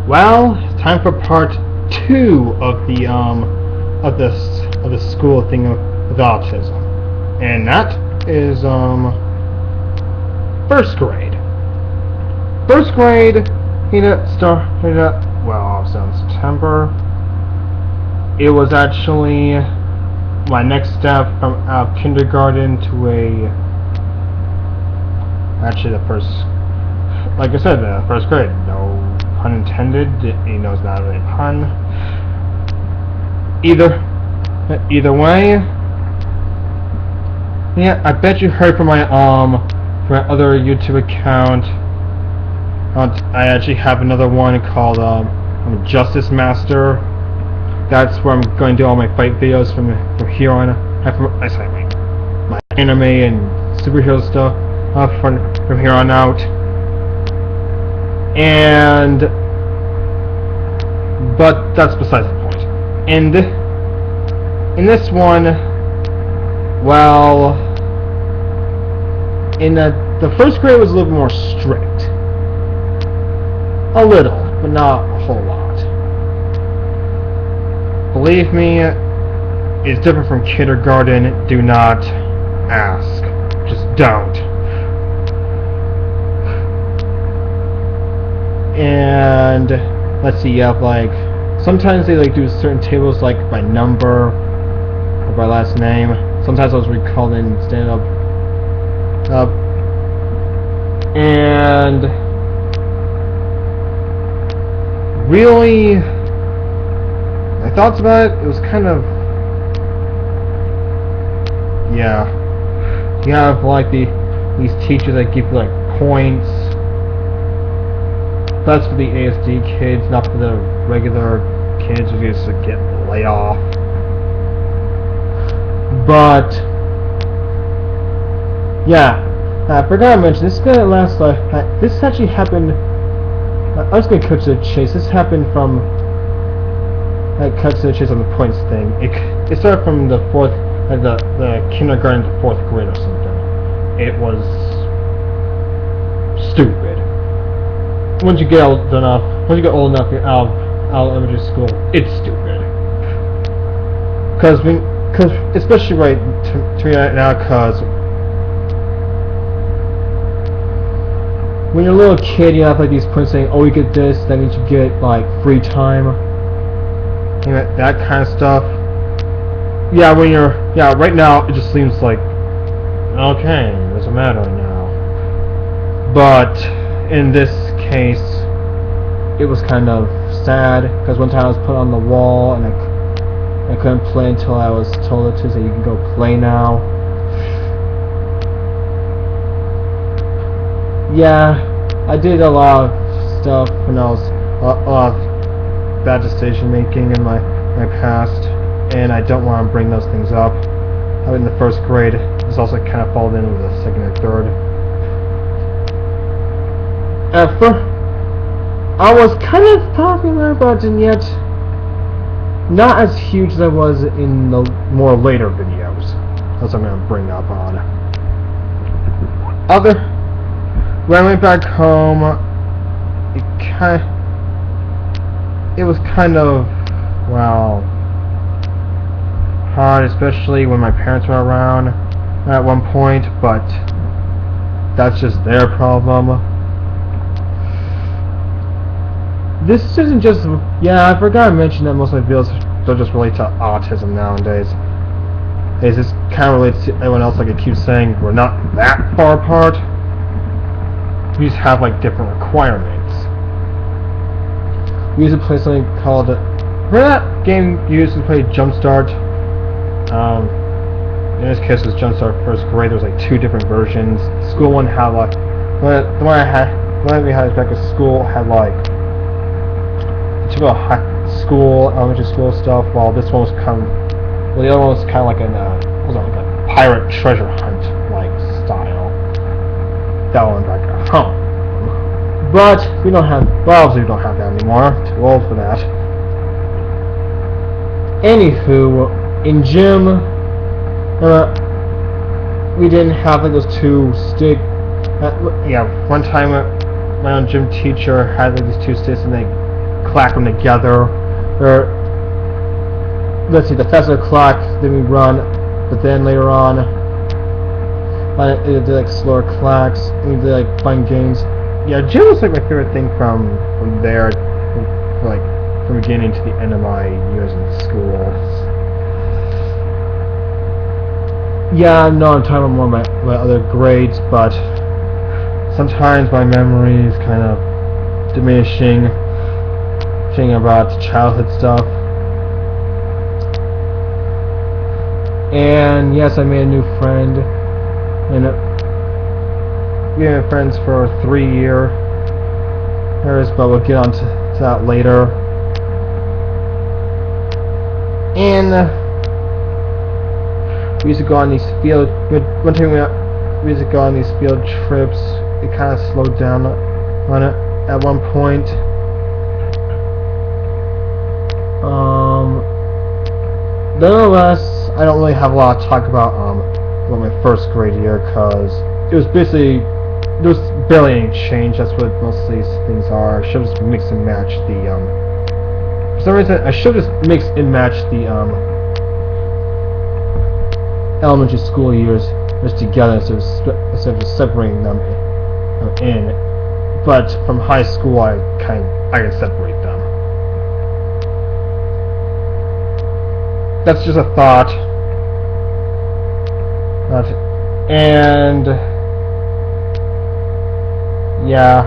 Well, it's time for part 2 of the school thing with autism. And that is first grade. First grade started obviously in September. It was actually my next step from kindergarten to the first, like I said, first grade. No pun intended. It's not really a pun. Either way, yeah, I bet you heard from my other YouTube account. I actually have another one called Justice Master. That's where I'm going to do all my fight videos from here on. My anime and superhero stuff from here on out. But that's besides the point. And in this one, well, in the first grade was a little more strict. A little, but not a whole lot. Believe me, it's different from kindergarten. Do not ask. Just don't. And let's see, you have sometimes they do certain tables by number or by last name. Sometimes I was recalled and stand up. And really, my thoughts about it was kind of, yeah. You have these teachers that give you points. That's for the ASD kids, not for the regular kids who just get laid off. But yeah, I forgot to mention, this is gonna last. This actually happened. I was gonna cut to the chase. This happened from cut to the chase on the points thing. It started from the kindergarten to 4th grade or something. It was stupid. Once you get old enough, you're out of elementary school. It's stupid. Cause especially right to me right now, cause when you're a little kid, you have these points saying, "Oh, you get this," that means you get free time. That kind of stuff. Yeah, right now it just seems like okay, it doesn't matter now. But in this case, it was kind of sad because one time I was put on the wall and I couldn't play until I was told to say you can go play now. Yeah, I did a lot of stuff when I was a lot of bad decision making in my past, and I don't want to bring those things up. In the first grade, this also kind of followed in with the second and third. At first, I was kind of popular, but yet not as huge as I was in the more later videos. That's what I'm going to bring up on. When I went back home, it was kind of, well, hard, especially when my parents were around at one point, but that's just their problem. This isn't just, yeah, I forgot to mention that most of my videos don't just relate to autism nowadays. This kind of relates to everyone else, like I keep saying, we're not that far apart. We just have different requirements. We used to play something called, remember that game you used to play, Jumpstart? In this case it was Jumpstart first grade. There was 2 different versions. The school one had the one we had back at school had typical high school, elementary school stuff, while this one was the other one was kind of like a pirate treasure hunt style. That one back at home. But we don't have, obviously we don't have that anymore. Too old for that. Anywho, in gym, we didn't have those 2 stick. One time my own gym teacher had these 2 sticks and they clack them together. Or let's see, the faster clock, then we run, but then later on, it'd do like slower clacks, and we do like fun games. Yeah, gym was like my favorite thing from there, like from beginning to the end of my years in school. Yeah, no, I'm talking about more my other grades, but sometimes my memory is kind of diminishing, thinking about childhood stuff. And yes, I made a new friend, and we've been friends for 3 years, but we'll get on to that later. And we used to go on these one time we used to go on these field trips. It kind of slowed down on it at one point. Nonetheless, I don't really have a lot to talk about my first grade year, because it was basically, there was barely any change. That's what most of these things are. I should have just mixed and matched the for some reason I should have just mixed and matched the elementary school years just together instead of just separating them in. But from high school, I can separate them. That's just a thought. And yeah,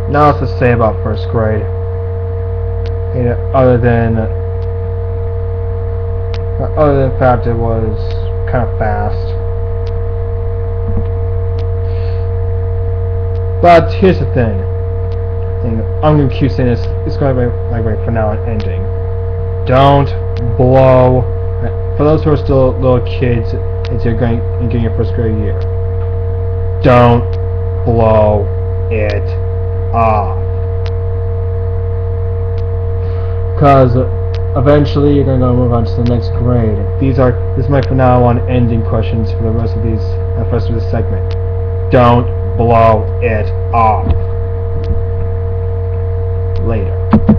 now what's to say about first grade? You know, other than the fact it was kind of fast. But here's the thing. I'm going to keep saying this. It's going to be my finale ending. Don't blow. For those who are still little kids, as you're getting your first grade year, don't blow it off. Because eventually you're going to move on to the next grade. This is my finale on ending questions for the rest of this segment. Don't blow it off. Later.